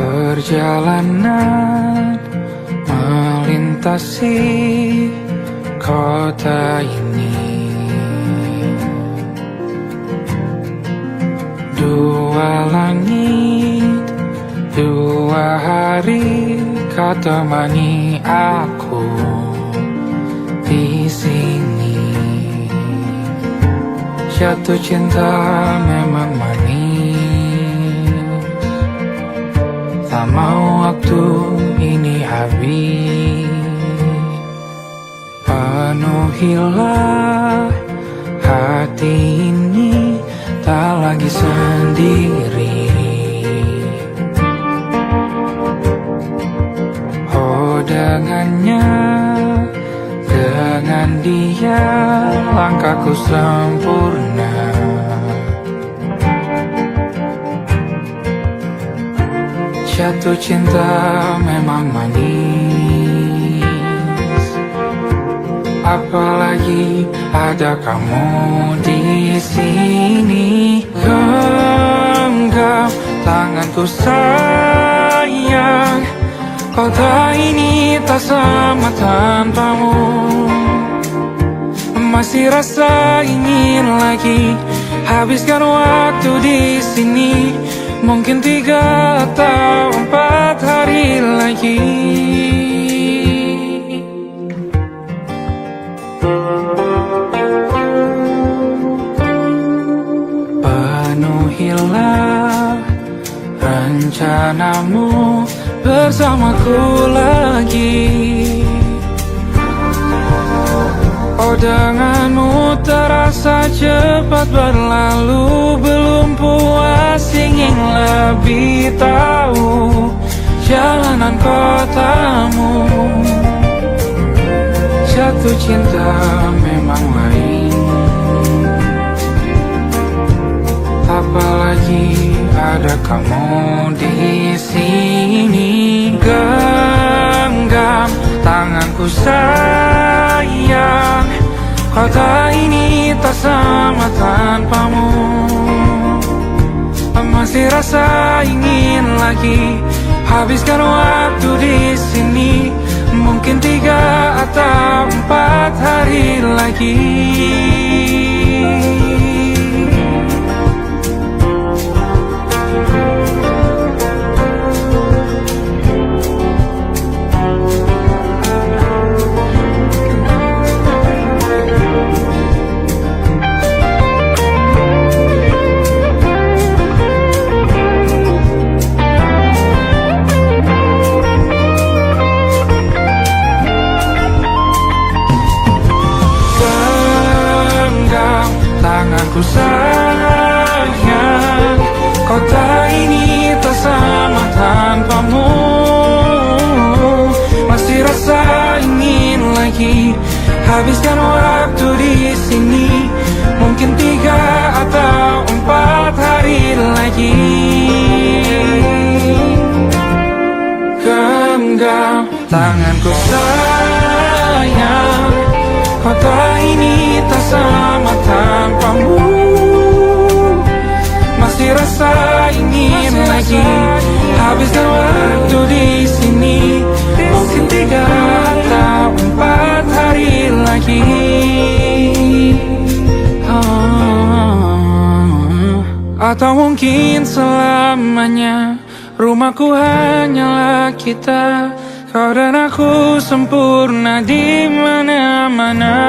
Perjalanan melintasi kota ini, dua langit, dua hari kau temani aku di sini. Jatuh cinta memang manis, tak mau waktu ini habis. Penuhilah hati ini, tak lagi sendiri. Oh dengannya, dengan dia langkahku sempurna. Jatuh cinta memang manis, apalagi ada kamu di sini. Genggam tanganku sayang, kota ini tak sama tanpamu. Masih rasa ingin lagi habiskan waktu di sini. Mungkin 3 atau 4 hari lagi. Penuhilah rencanamu bersamaku lagi. Oh denganmu terasa cepat berlalu, belum puas ingin lebih tahu jalanan kotamu. Jatuh cinta memang lain, apalagi ada kamu di sini. Genggam tanganku sayang, kota ini tak sama tanpamu. Masih rasa ingin lagi habiskan waktu di sini. Mungkin 3 atau 4 hari lagi. Tanganku sayang, kota ini tak sama tanpamu. Masih rasa ingin lagi habiskan waktu di sini. Mungkin 3 atau 4 hari lagi. Genggam tanganku sayang, kota ini tak sama tanpamu. Masih rasa ingin lagi habiskan waktu di sini. Mungkin 3 atau 4 hari lagi. Atau mungkin selamanya. Rumahku hanyalah kita, kau dan aku sempurna di mana-mana.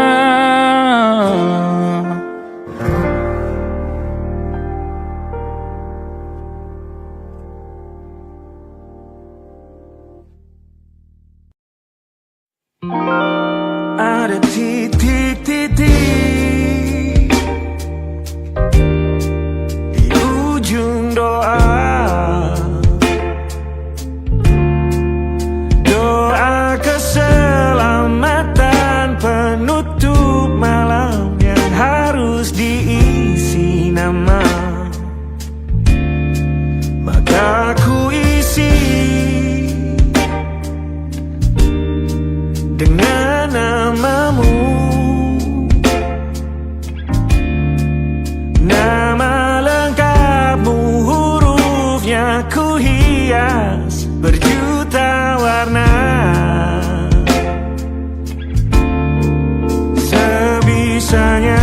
Ada titik-titik di ujung doa. Doa keselamatan penutup malam yang harus diisi nama. Maka ku isi dengan hias berjuta warna. Sebisanya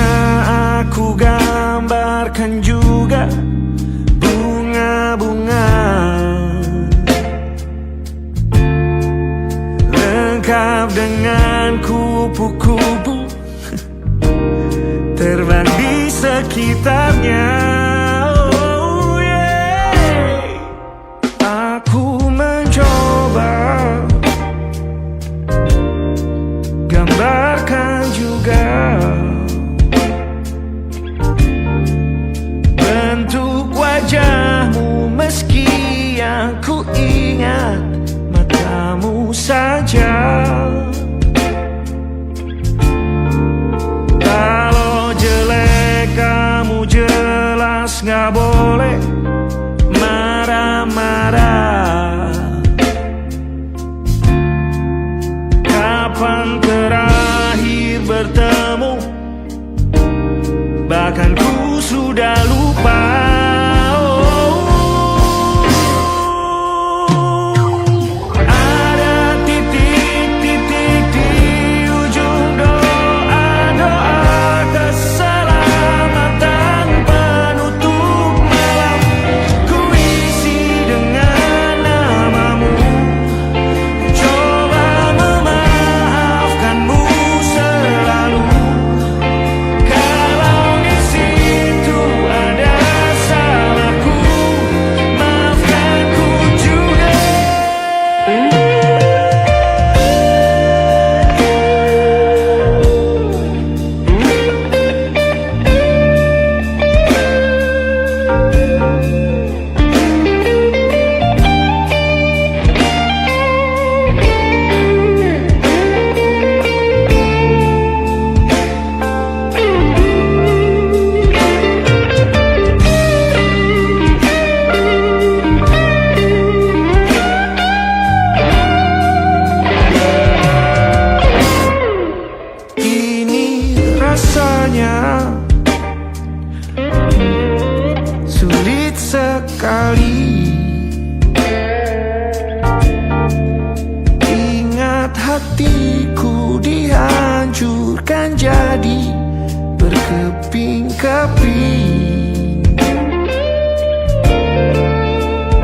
aku gambarkan juga bunga-bunga, lengkap dengan kupu-kupu terbang di sekitarnya. Oh yeah. Aku mencoba gambarkan juga bentuk wajahmu, meski yang ku ingat matamu saja. Kalau jelek kamu jelas gak boleh marah-marah. Kapan terakhir bertemu, bahkan ku sudah lupa. Sulit sekali ingat hatiku dihancurkan jadi berkeping-keping.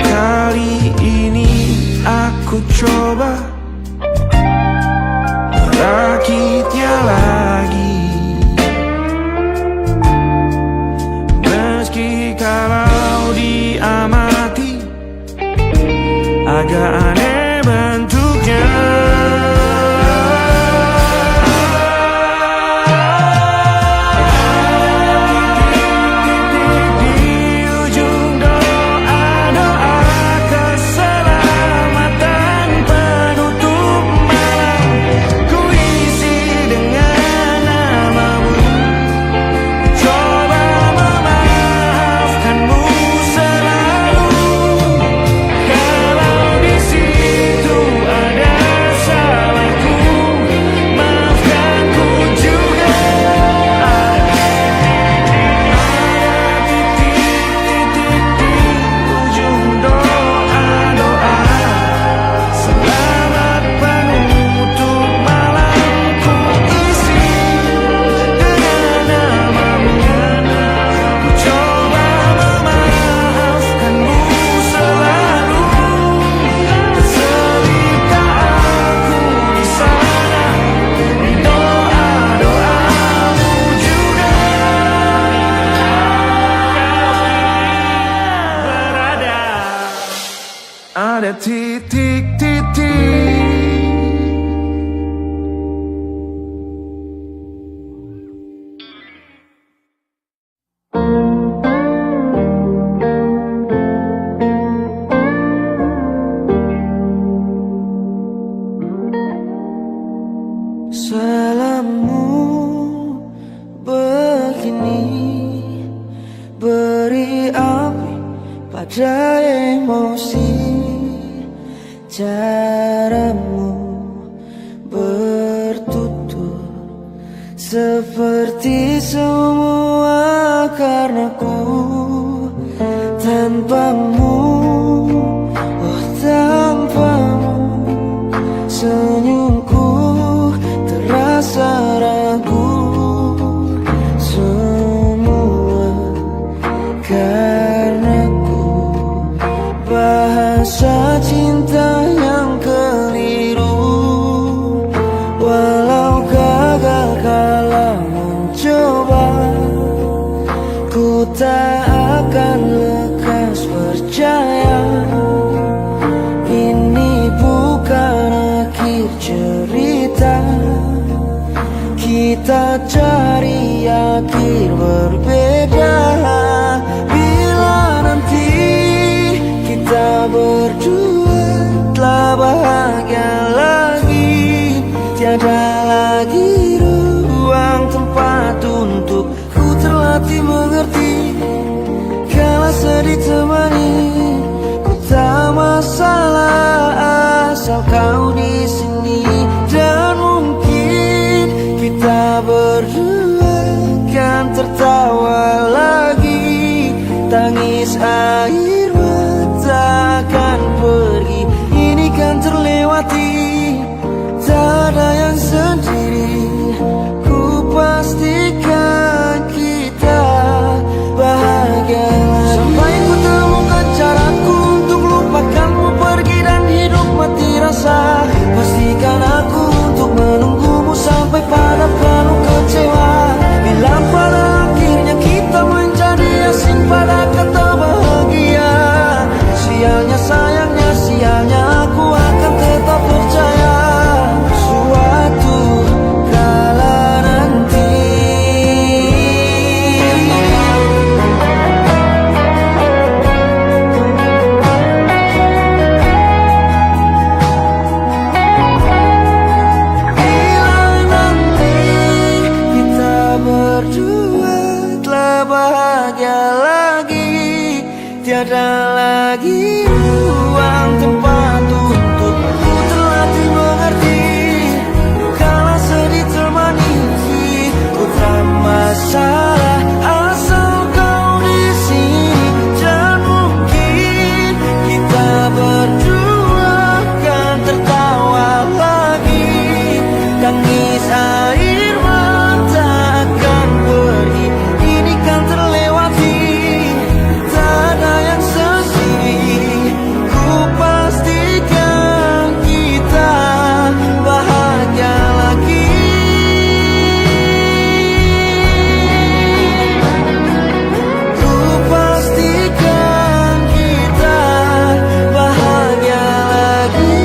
Kali ini aku coba merakitnya lagi. Meski kalau diamati agak aneh bentuknya. Ada titik-titik. Selama begini beri api pada emosi. Caramu bertutur seperti semua karenaku. Tanpamu, oh cinta yang keliru. Walau gagal kala mencoba, ku tak akan lekas percaya. Ini bukan akhir cerita, kita cari akhir berbeda. Bila nanti kita berdua telah bahagia lagi, tiada lagi ruang tempat untuk ku terlatih mengerti. Kala sedih temani, ku tak masalah asal kau di sini. Dan mungkin kita berdua kan tertawa lagi, tangis air mata akan pergi. Ini kan terlewati, tak ada yang sendiri. Ku pastikan kita bahagia lagi. Sampai ku temukan caraku untuk lupakanmu pergi dan hidup mati rasa. Pastikan aku untuk menunggumu sampai pada penuh kecewa. Bila pada akhirnya kita menjadi asing pada kata bahagia, sialnya sayangnya sialnya aku akan tetap percaya suatu kala nanti. Bila nanti kita berdua telah bahagia lagi, tiada lagi ruang tempat untuk ku terlatih mengerti. Kala sedih temani, ku tak masalah asal kau di sini. Dan mungkin kita berdua kan tertawa lagi, tangis air mata akan pergi. Ini kan terlewati, tak ada yang sendiri. Ku pastikan kita bahagia lagi. Ku pastikan kita bahagia lagi.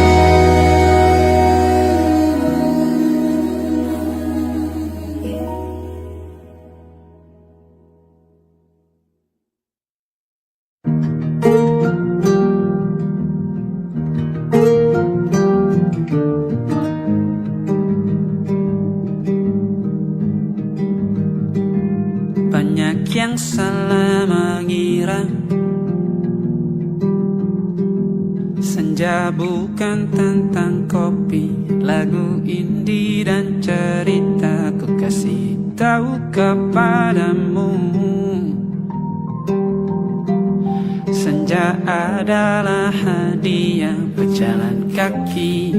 Banyak yang salah mengira senja bukan tentang kopi, lagu indie dan cerita. Ku kasih tahu kepadamu, senja adalah hadiah berjalan kaki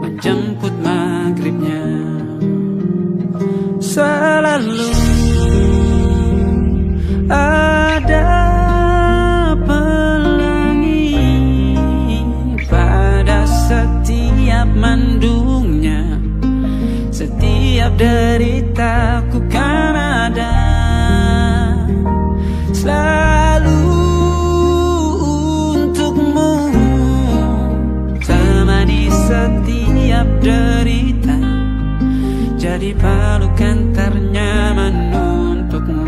menjemput maghribnya. Selalu ada pelangi pada setiap mendungnya. Setiap deritaku kan ada selalu untukmu, temani setiap derita, jadi pelukan ternyaman untukmu.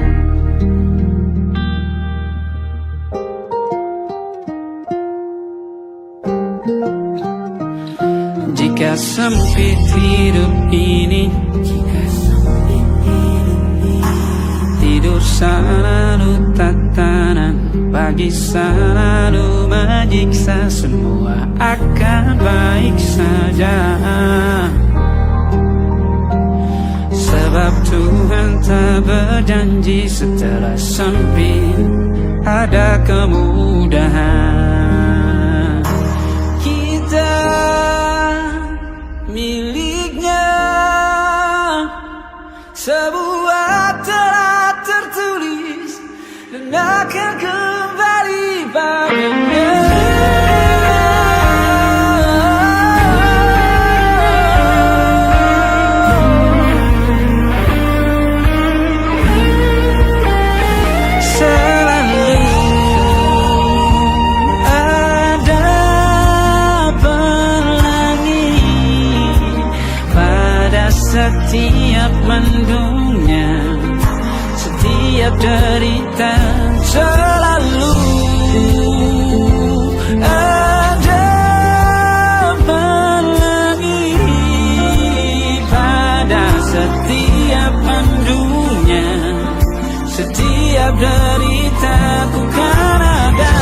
Jika sempit hidup ini, tidur selalu tatanan, pagi selalu menyiksa, semua akan baik saja. Sebab Tuhan tak berjanji setelah sempit ada kemudahan. Kita miliknya, sebuah telah tertulis dan akan kembali padanya. setiap mendungnya, setiap derita selalu ada pelangi pada setiap mendungnya, setiap derita ku kan ada.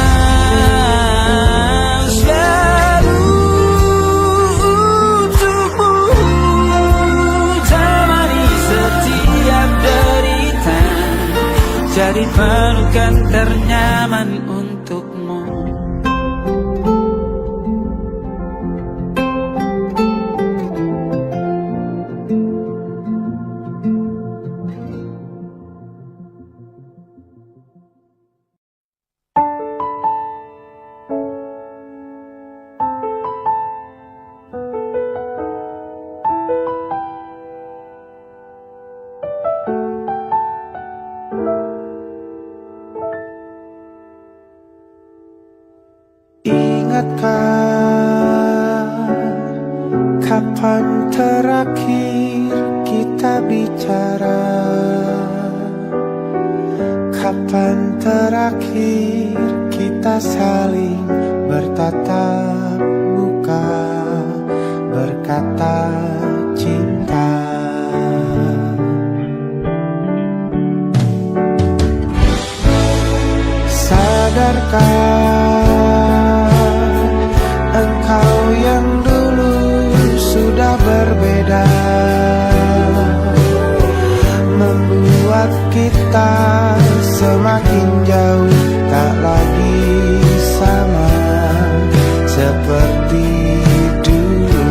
Jadi pelukan ternyaman untukmu. Kapan terakhir kita bicara? Kapan terakhir kita saling bertatap muka, berkata cinta? Sadarkah engkau yang dulu sudah berbeda, membuat kita semakin jauh, tak lagi sama seperti dulu.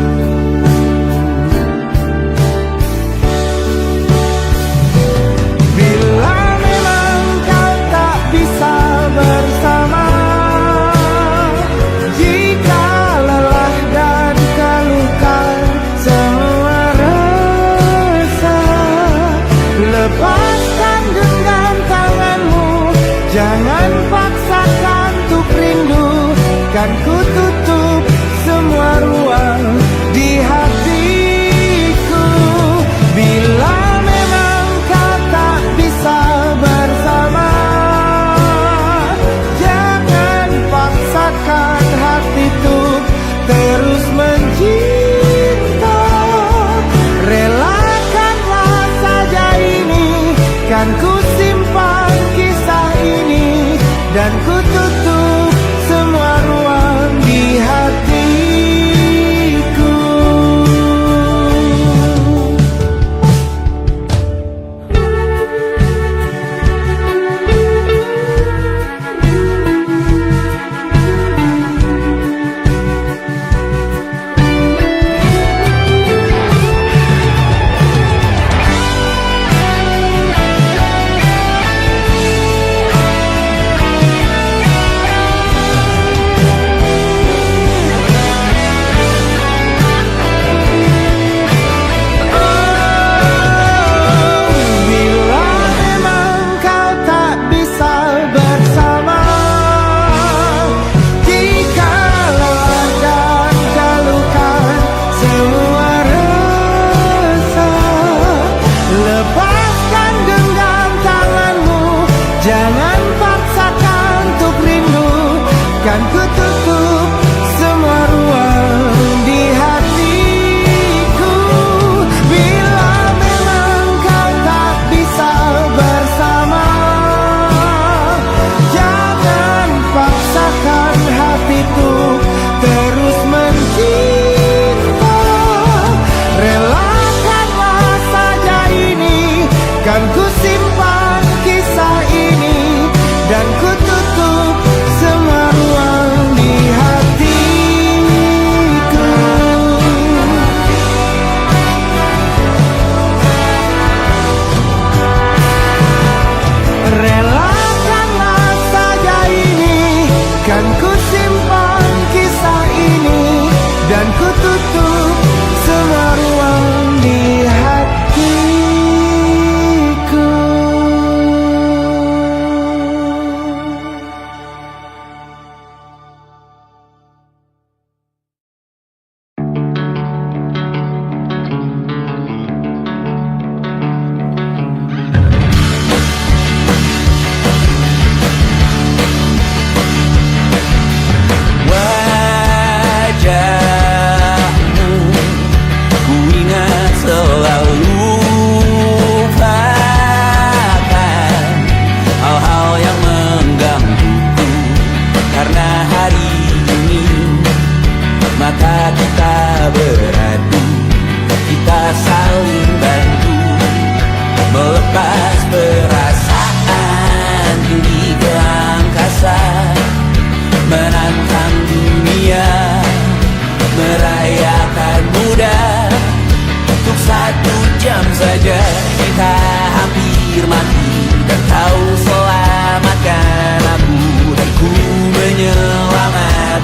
Bila memang kau tak bisa bersama, jika lelah dan keluhkan semua rasa, lepaskan genggam tanganmu, jangan paksakan untuk rindu, kan ku tutup semua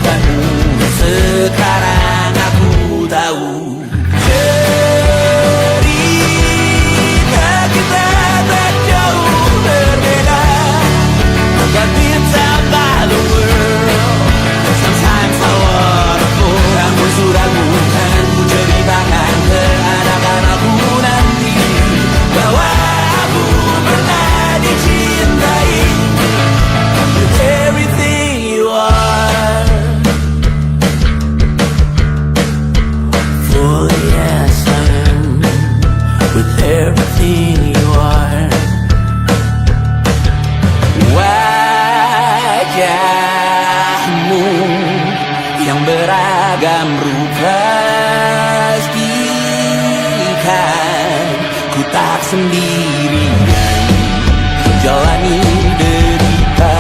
menyelamatkanmu. Sekarang aku tahu cerita kita tak jauh berbeda. Got bits about the world. Sometimes I wanna fall. Namun sudah bukan ku ceritakan ke anak-anakku nanti bahwa aku pernah dicintai with everything you are. For yes I am with everything you are. Wajahmu yang beragam rupa pastikan ku tak sendirian jalani derita.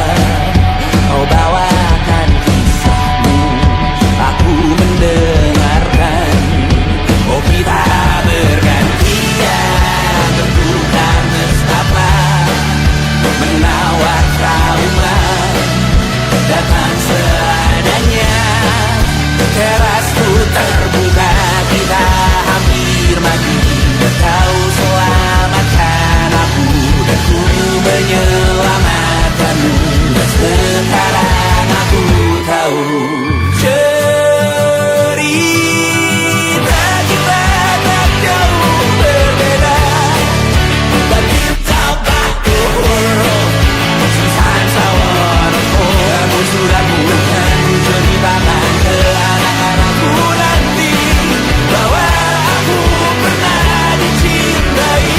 Kau bawakan kisahmu, aku mendengarkan. Oh kita bergantian tentukan nestapa menawar trauma datang seadanya. Terasku terbuka, kita hampir mati. Kau selamatkan aku dan ku menyelamatkanmu. Sekarang aku tahu cerita kita tak jauh berbeda. But it's about the world. Sometimes I wanna fall. Namun sudah bukan ku ceritakan ke anak-anakku nanti bahwa aku pernah dicintai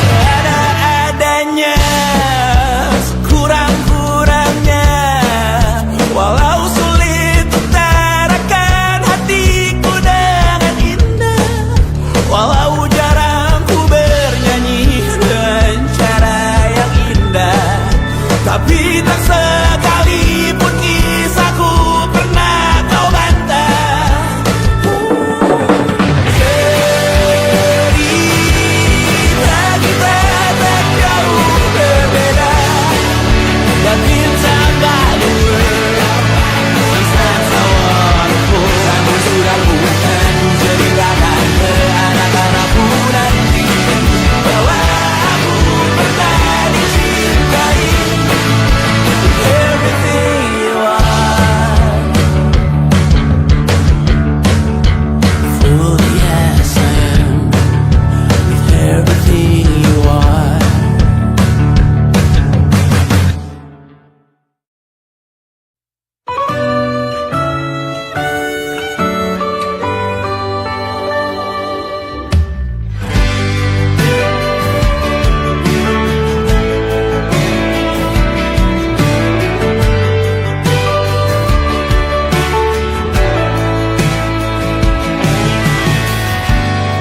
seadanya, sekurang-kurangnya. Walau sulit utarakan hatiku dengan indah, walau jarang ku bernyanyi dengan cara yang indah, tapi tak sekalipun kisahku pernah kau bantah. Cerita kita tak jauh berbeda. But it's about the world. Sometimes I wanna fall. Namun sudah bukan ku ceritakan ke anak-anakku nanti bahwa aku pernah dicintai with everything you are. Fully as I am with everything you are.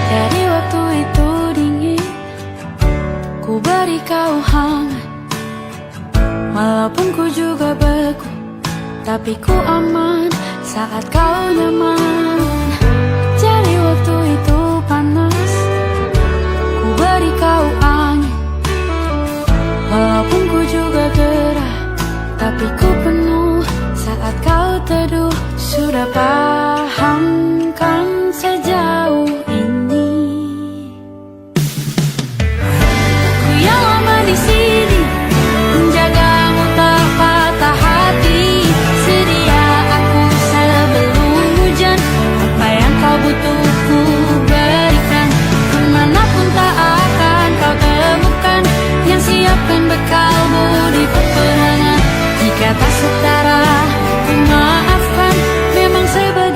Dari waktu itu dingin, ku beri kau hangat. Walaupun ku juga beku, tapi ku aman saat kau nyaman. Dari waktu itu panas, ku beri kau angin. Walaupun ku juga gerah, tapi ku penuh saat kau teduh. Sudah paham kan sejauh ini? Ku yang lama di sini, menjagamu tak patah hati. Sedia aku sebelum hujan, apa yang kau butuh ku berikan. Kemanapun tak akan kau temukan yang siapkan bekalmu di peperangan. Jika tak setara, ku maafkan. Memang sebaik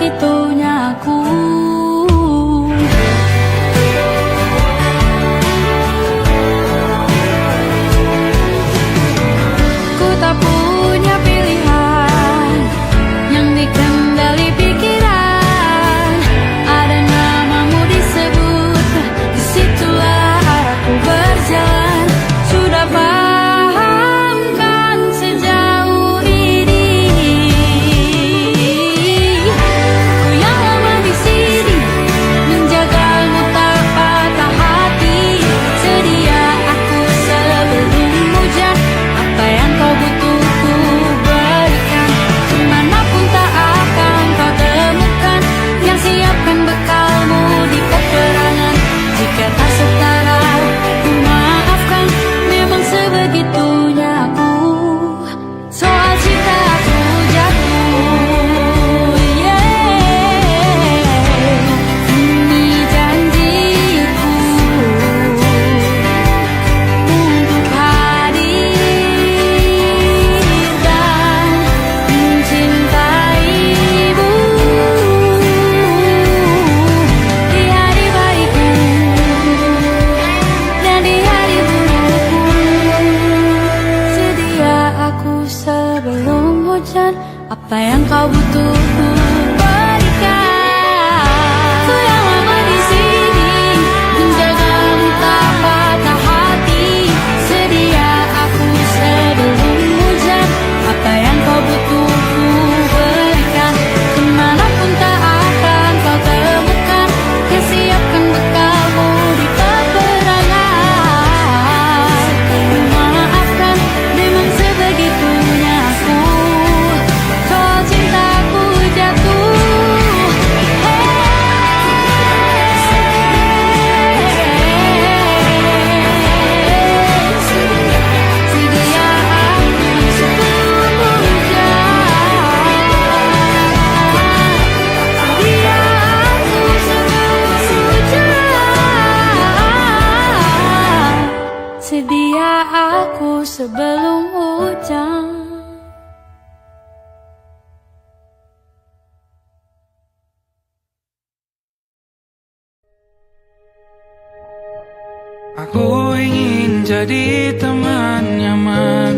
Aku ingin jadi teman nyaman,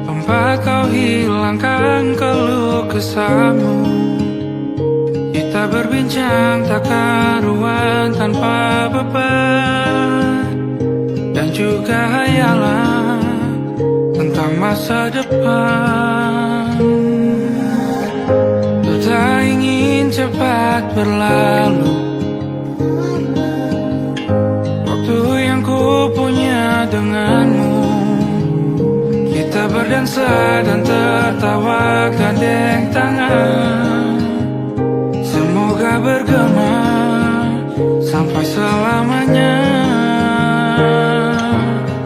tempat kau hilangkan keluh kesahmu. Kita berbincang tak karuan tanpa beban, dan juga hayalan tentang masa depan. Ku tak ingin cepat berlalu waktu yang ku punya denganmu. Kita berdansa dan tertawa gandeng tangan, semoga bergema sampai selamanya.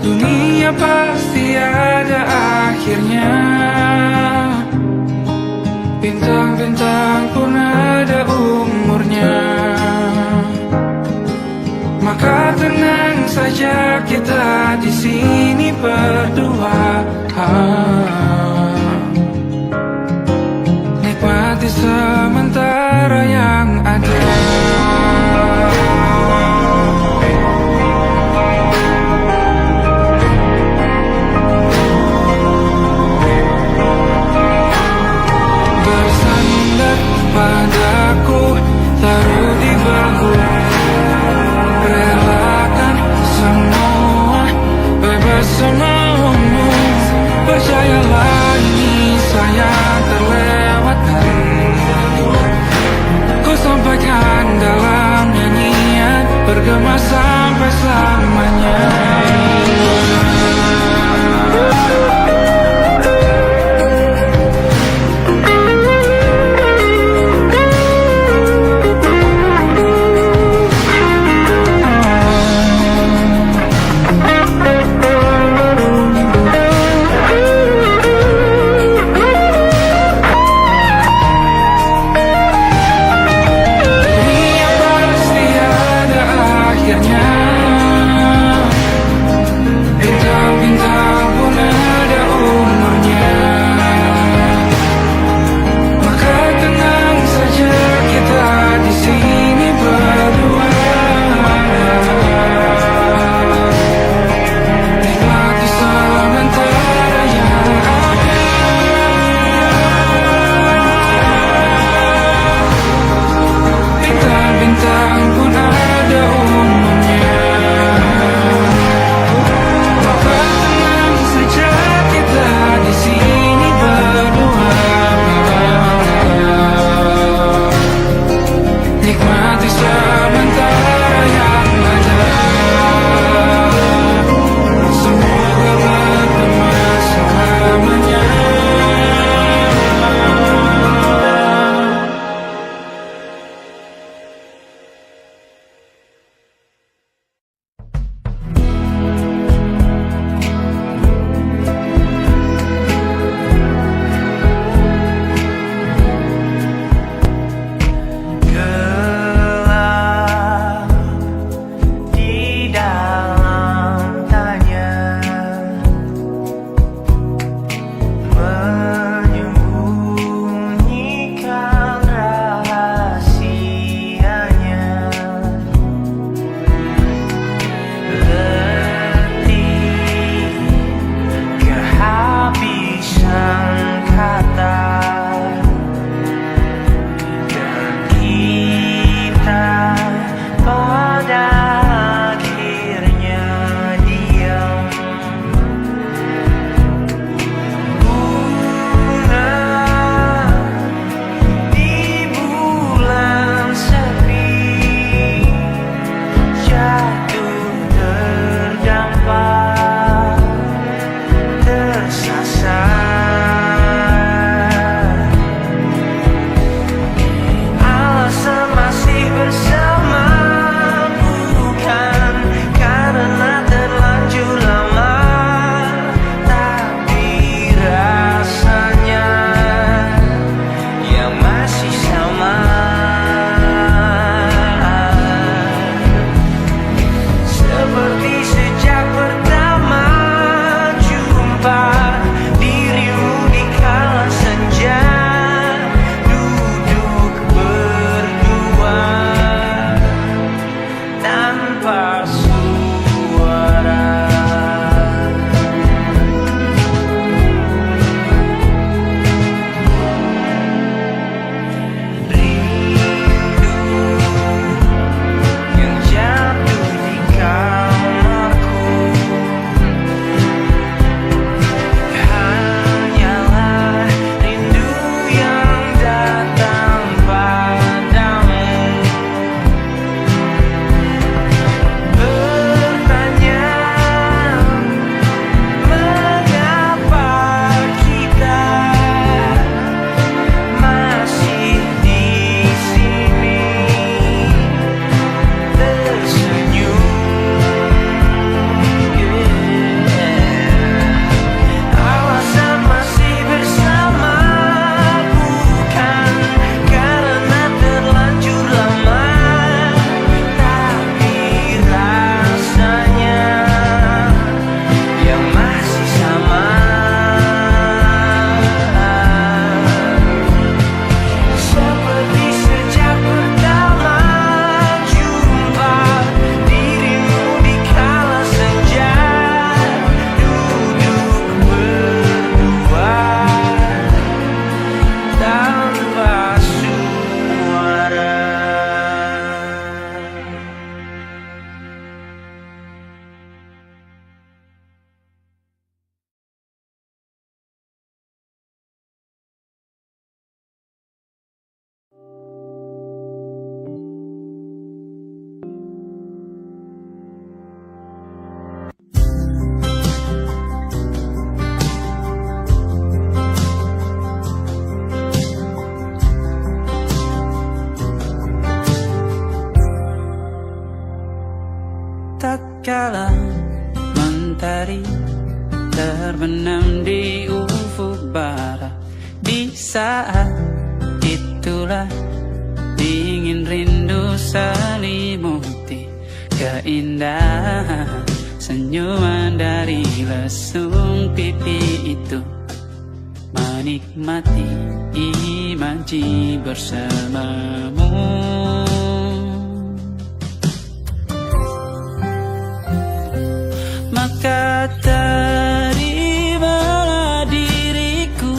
Dunia pasti ada akhirnya, bintang-bintang pun ada umurnya. Maka tenang saja kita di sini berdua, nikmati sementara yang ada. Bersandar padaku, taruh di bahu, relakan semua, bebas semaumu. Percayalah ini sayang terlewatkan, ku sampaikan dalam nyanyian, bergema sampai selamanya. terbenam di ufuk barat. Di saat itulah dingin rindu selimuti keindahan senyuman dari lesung pipi itu. Menikmati imaji bersamamu. Maka terimalah diriku,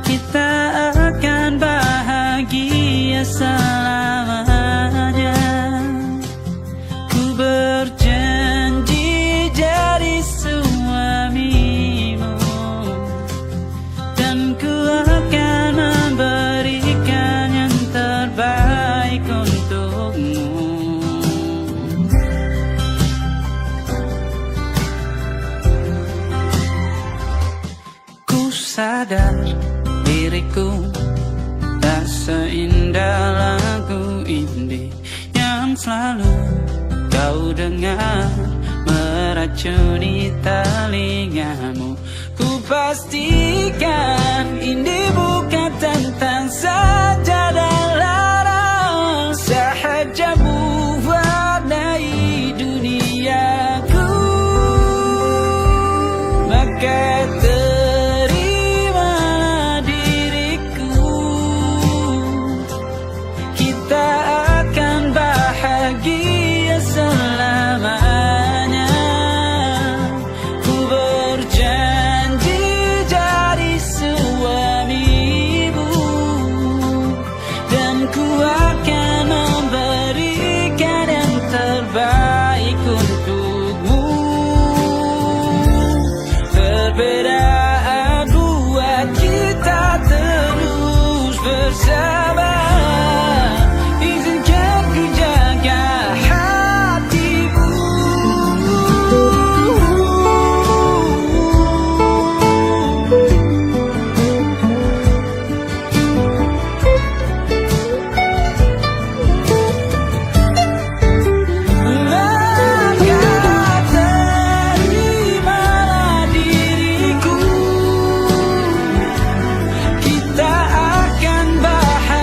kita akan bahagia selamanya. Ku berjanji jadi suamimu, dan ku akan memberikan yang terbaik untukmu. Ku sadar diriku tak seindah lagu indie yang selalu kau dengar meracuni telingamu. Ku pastikan ini bukan tentang sajadah larang, sahaja mewarnai duniaku. Maka terimalah diriku, kita akan bahagia selamanya. Ku berjanji jadi suamimu, dan ku akan memberikan yang terbaik untukmu. Perbedaan buat kita terus bersama. Izinkan ku jaga hatimu. Maka terimalah diriku, kita akan bahagia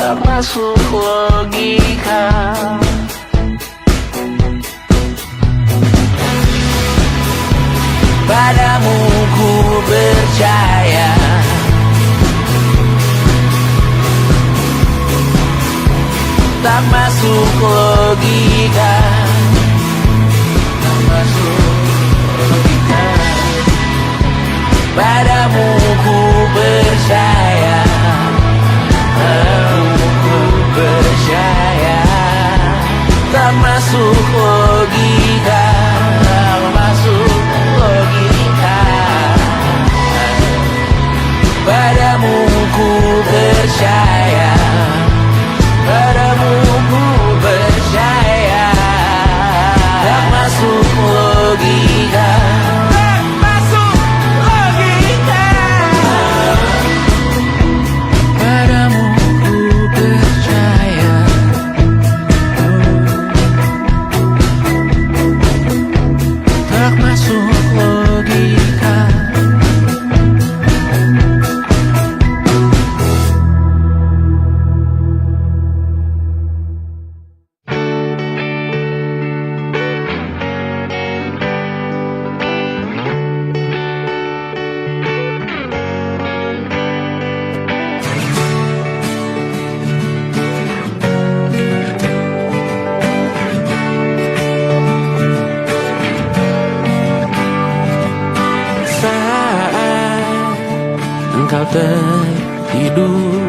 tak masuk logika. Padamu ku percaya, tak masuk logika, tak masuk logika. Padamu ku percaya, padamu ku percaya, tak masuk logika, tak masuk logika. Padamu ku percaya, padamu ku percaya, tak masuk logika, tak masuk logika. Padamu ku percaya, tak masuk logika. Engkau tertidur,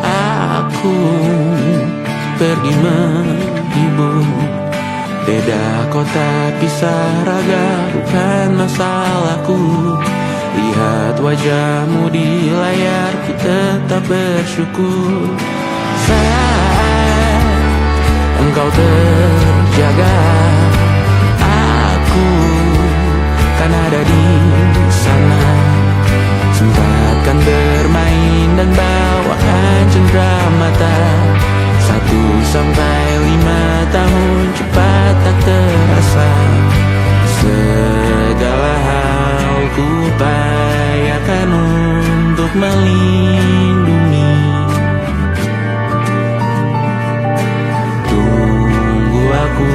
aku pergi menghibur. Beda kota pisah raga bukan masalahku. Lihat wajahmu di layar, ku tetap bersyukur. Saat engkau terjaga, aku kan ada di sana. Sempatkan bermain dan bawaan cenderamata. 1-5 tahun cepat tak terasa. Segala hal ku upayakan untuk melindungi. Tunggu aku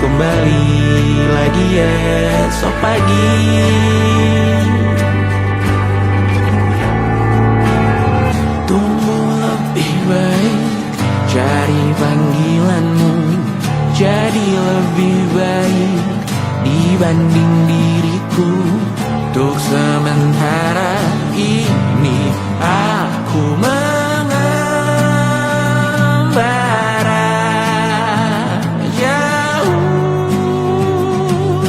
kembali lagi esok pagi. Cari panggilanmu jadi lebih baik dibanding diriku. Untuk sementara ini aku mengembara jauh.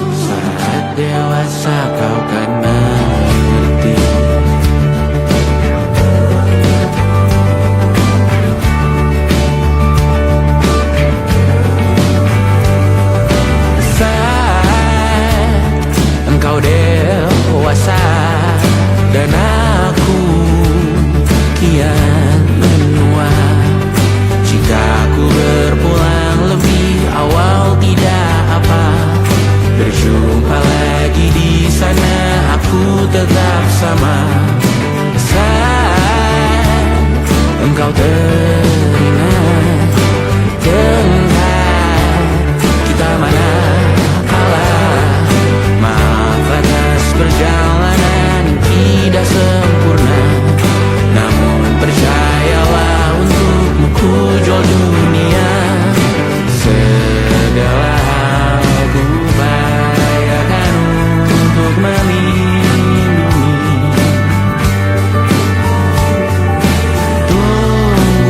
Saat dewasa kau kan mengerti. Engkau dewasa dan aku kian menua. Jika aku berpulang lebih awal tidak apa. Berjumpa lagi di sana, aku tetap sama. Saat engkau teringat tentang kita mana perjalanan tidak sempurna, namun percayalah untukmu ku jual dunia. Segala hal ku upayakan untuk melindungi. Tunggu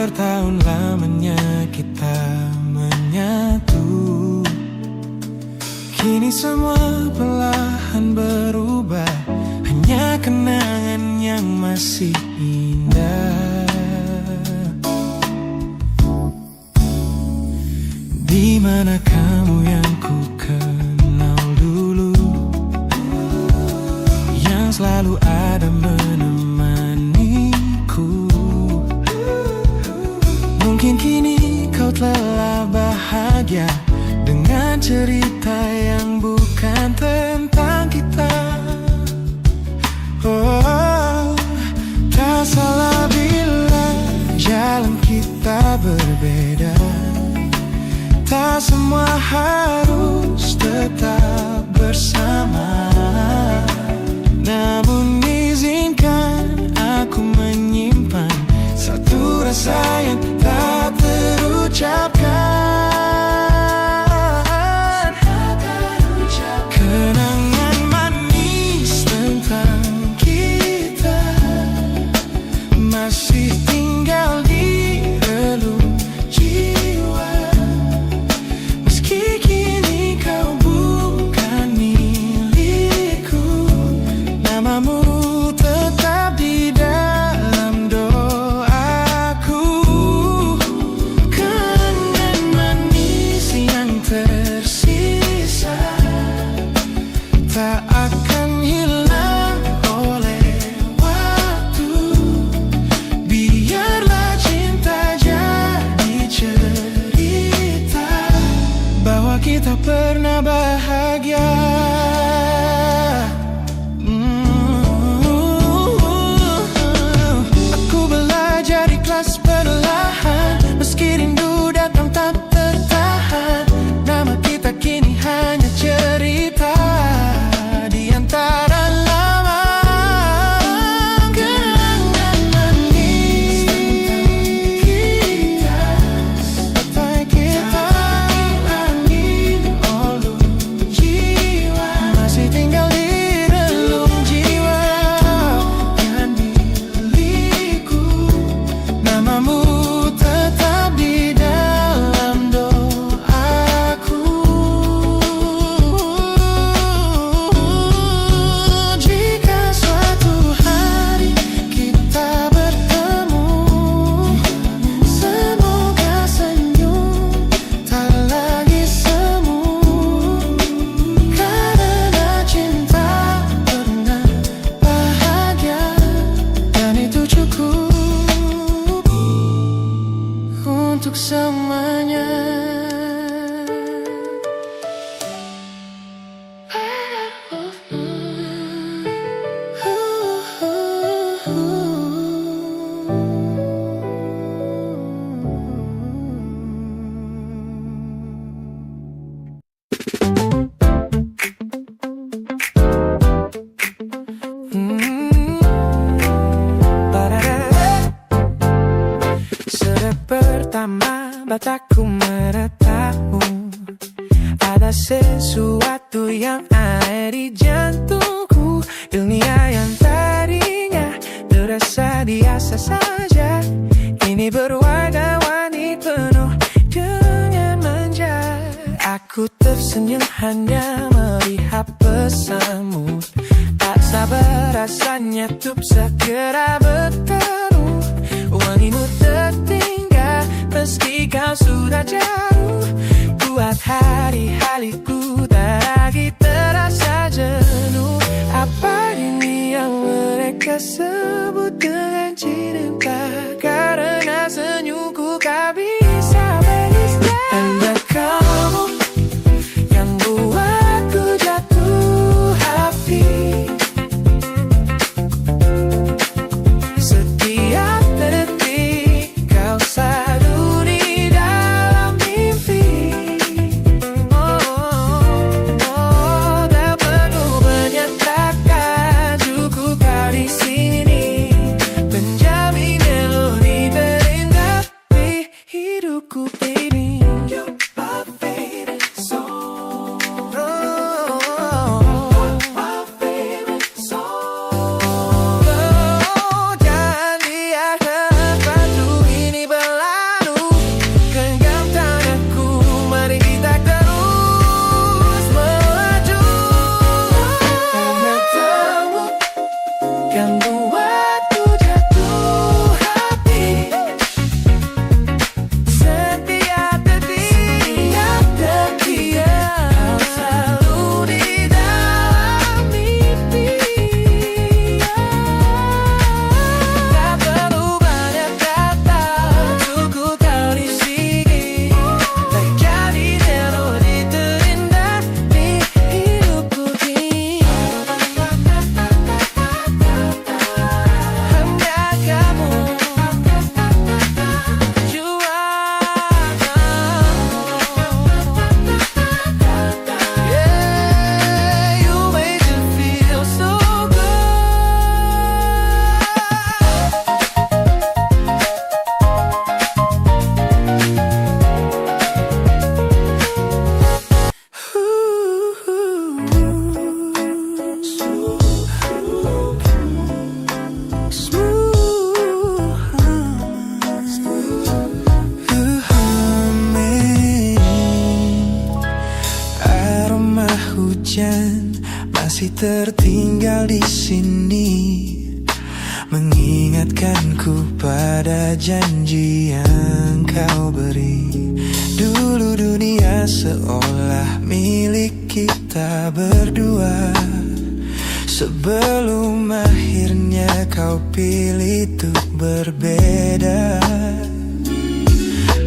bertahun lamanya kita menyatu. Kini semua perlahan berubah, hanya kenangan yang masih indah. Di mana kamu yang ku kenal dulu, yang selalu ada menemaniku. Mungkin kini kau telah bahagia dengan cerita yang bukan tentang kita. Oh, tak salah bila jalan kita berbeda. Tak semua harus tetap bersama. Namun izinkan aku menyimpan satu rasa yang tak terucapkan. Kenangan manis tentang kita masih tinggal di relung jiwa. Meski kini kau bukan milikku, namamu tetap di dalam doaku. Kenangan manis yang tersisa tak akan hilang oleh waktu. Biarlah cinta jadi cerita bahwa kita pernah bahagia. Aku belajar ikhlas perlahan, meski rindu datang tak tertahan. Nama kita kini hanya cerita di antara lama. Kenangan manis tentang kita, angin olung jiwa masih tinggal di relung jiwa. Kan milikku, namamu tetap di dalam doaku. Jika suatu hari kita bertemu, semoga senyum tak lagi semu. Karena cinta pernah bahagia, dan itu cukup untuk semuanya. Sudah pertama mataku menatapmu, ada sesuatu yang ada di jantungku. Dunia yang tadinya terasa biasa saja, kini berwarna-warni penuh dengan manja. Aku tersenyum hanya melihat pesanmu, tak sabar rasanya untuk segera bertemu. Wangimu tertinggal meski kau sudah jauh, buat hari-hariku tak lagi terasa jenuh. Apa ini yang mereka sebut dengan cinta? Karena senyumku tak bisa beristirahat. Hanya kamu yang buatku jatuh hati. Setiap detik kau selalu di dalam mimpi. tertinggal di sini, mengingatkanku pada janji yang kau beri. Dulu dunia seolah milik kita berdua, sebelum akhirnya kau pilih untuk berbeda.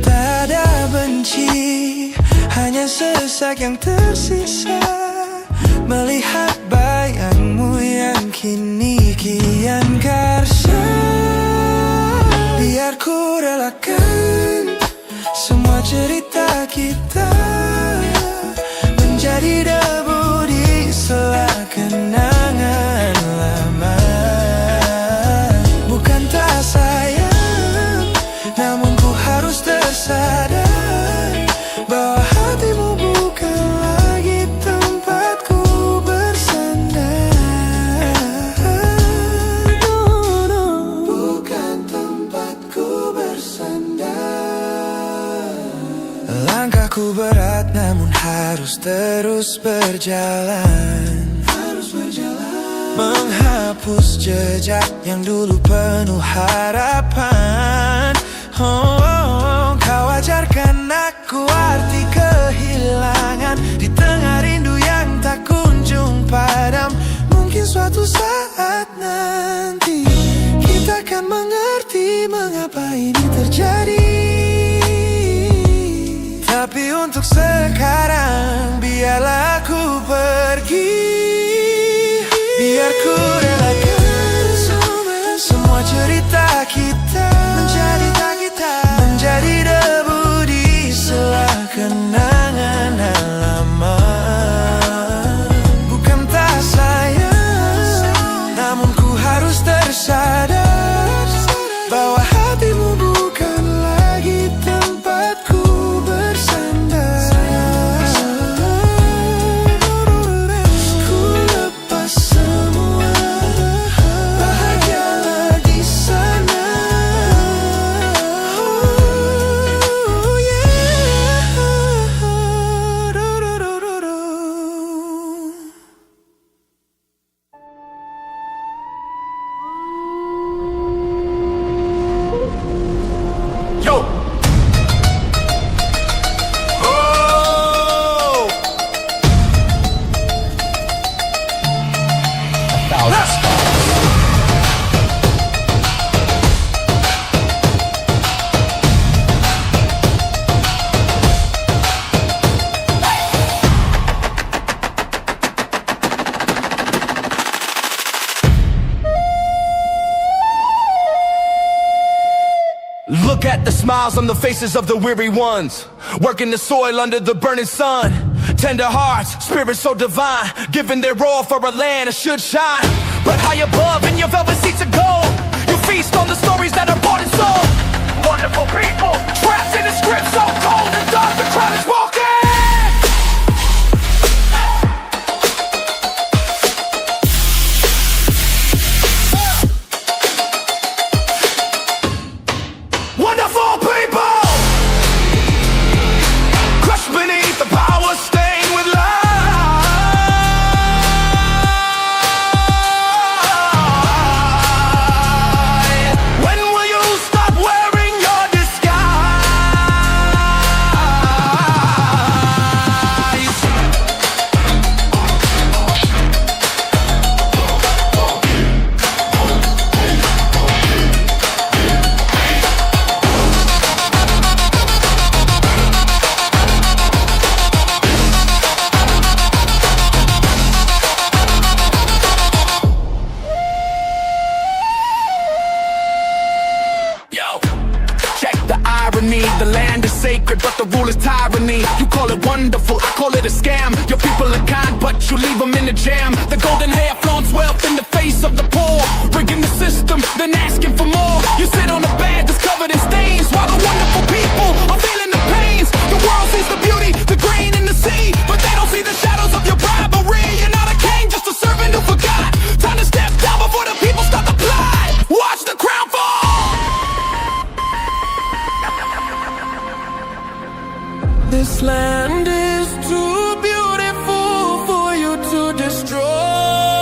Tak ada benci, hanya sesak yang tersisa, melihat bayangmu yang kini kian karsa. Biar ku relakan semua cerita kita menjadi debu di sela kenangan lama. Bukan tak sayang, namun ku harus tersadar bahwa hatimu bukan lagi tempatku bersandar. Bukan tempatku bersandar. Langkahku berat namun harus terus berjalan, menghapus jejak yang dulu penuh harapan. Kau ajarkan aku arti kehilangan di tengah rindu yang tak kunjung padam. Mungkin suatu saat nanti kita akan mengerti mengapa ini terjadi. Tapi untuk sekarang biarlah aku pergi. Biar ku relakan semua cerita kita menjadi debu di sela kenangan lama. Bukan tak sayang, namun ku harus tersadar bahwa hatimu bukan lagi tempatku bersandar. Ku lepas semua, bahagialah di sana. Oh yeah. Yo! Oh! Look at the smiles on the faces of the weary ones, working the soil under the burning sun. Tender hearts, spirits so divine, giving their all for a land that should shine. But high above in your velvet seats of gold, you feast on the stories that are bought and sold. Wonderful people, trapped in a script so cold and dark, the crowd is walking. Wonderful people, crushed beneath the power stained with light. When will you stop wearing your disguise? Yo, check the irony. The land is sacred, but the rule is tyranny. You call it wonderful, I call it a scam. Your people are kind, but you leave them in the jam. The golden hair flaunts wealth in the face of the poor, rigging the system, then asking for more. You sit on a bed that's covered in stains, while the wonderful people are feeling the pains. The world sees the beauty, the grain in the sea, but they don't see the shadows of your bribery. You're not a king, just a servant who forgot. Time to step down before the people start to plot. Watch the crown fall. This land is too beautiful for you to destroy.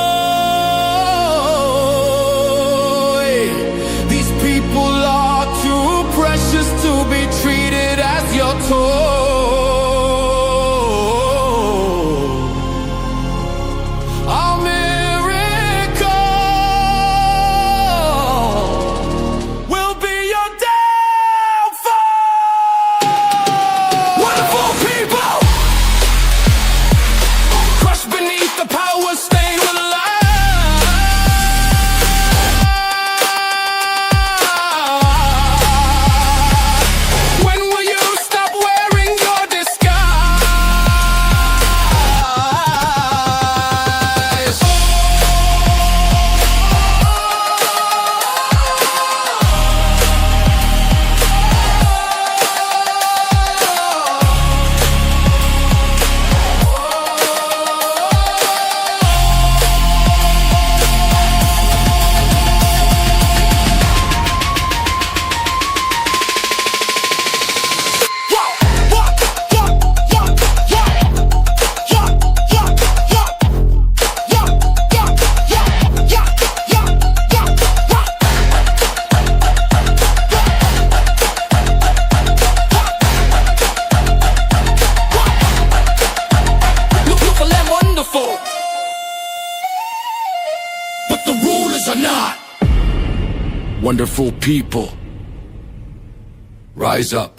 wonderful people. Rise up.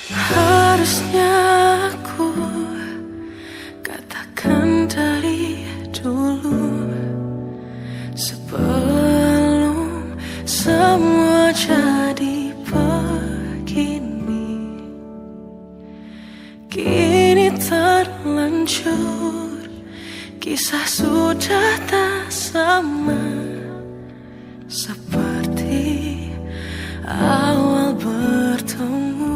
Harusnya aku katakan dari dulu, sebelum semua jadi begini. Kini terlanjur, kisah sudah tak sama seperti awal bertemu.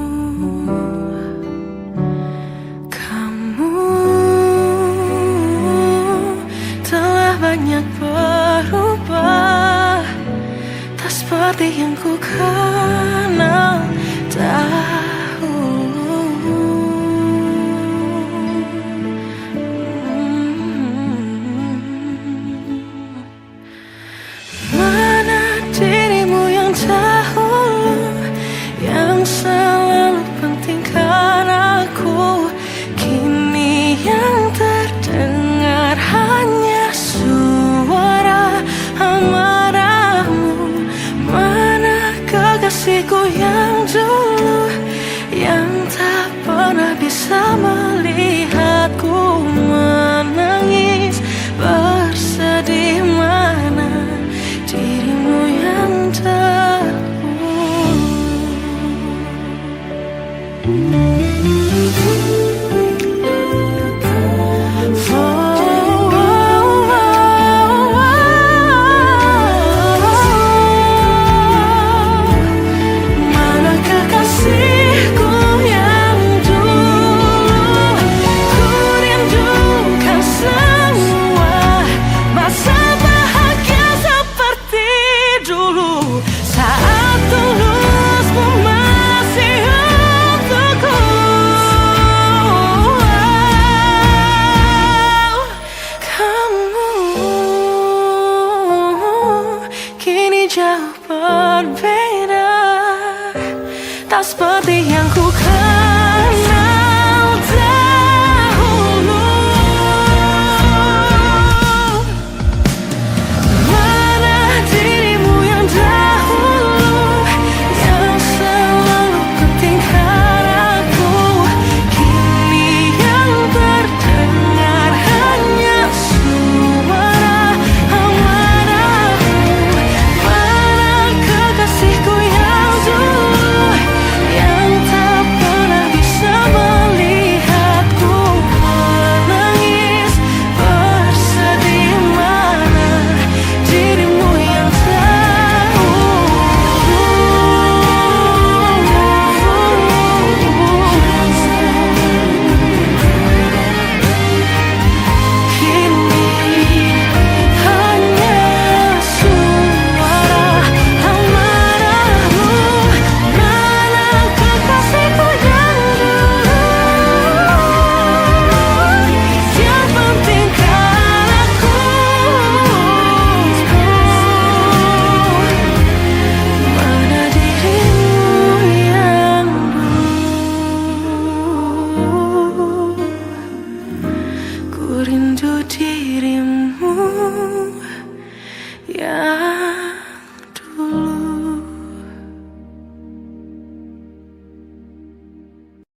Banyak berubah, tak seperti yang ku kenal dahulu. Mana dirimu yang dahulu, yang selalu pentingkan aku, kini yang terdengar hanya suara amarahmu. Mana kekasihku yang dulu, yang tak pernah bisa melihatku menangis bersedih. Mana dirimu yang jauh berbeda, tak seperti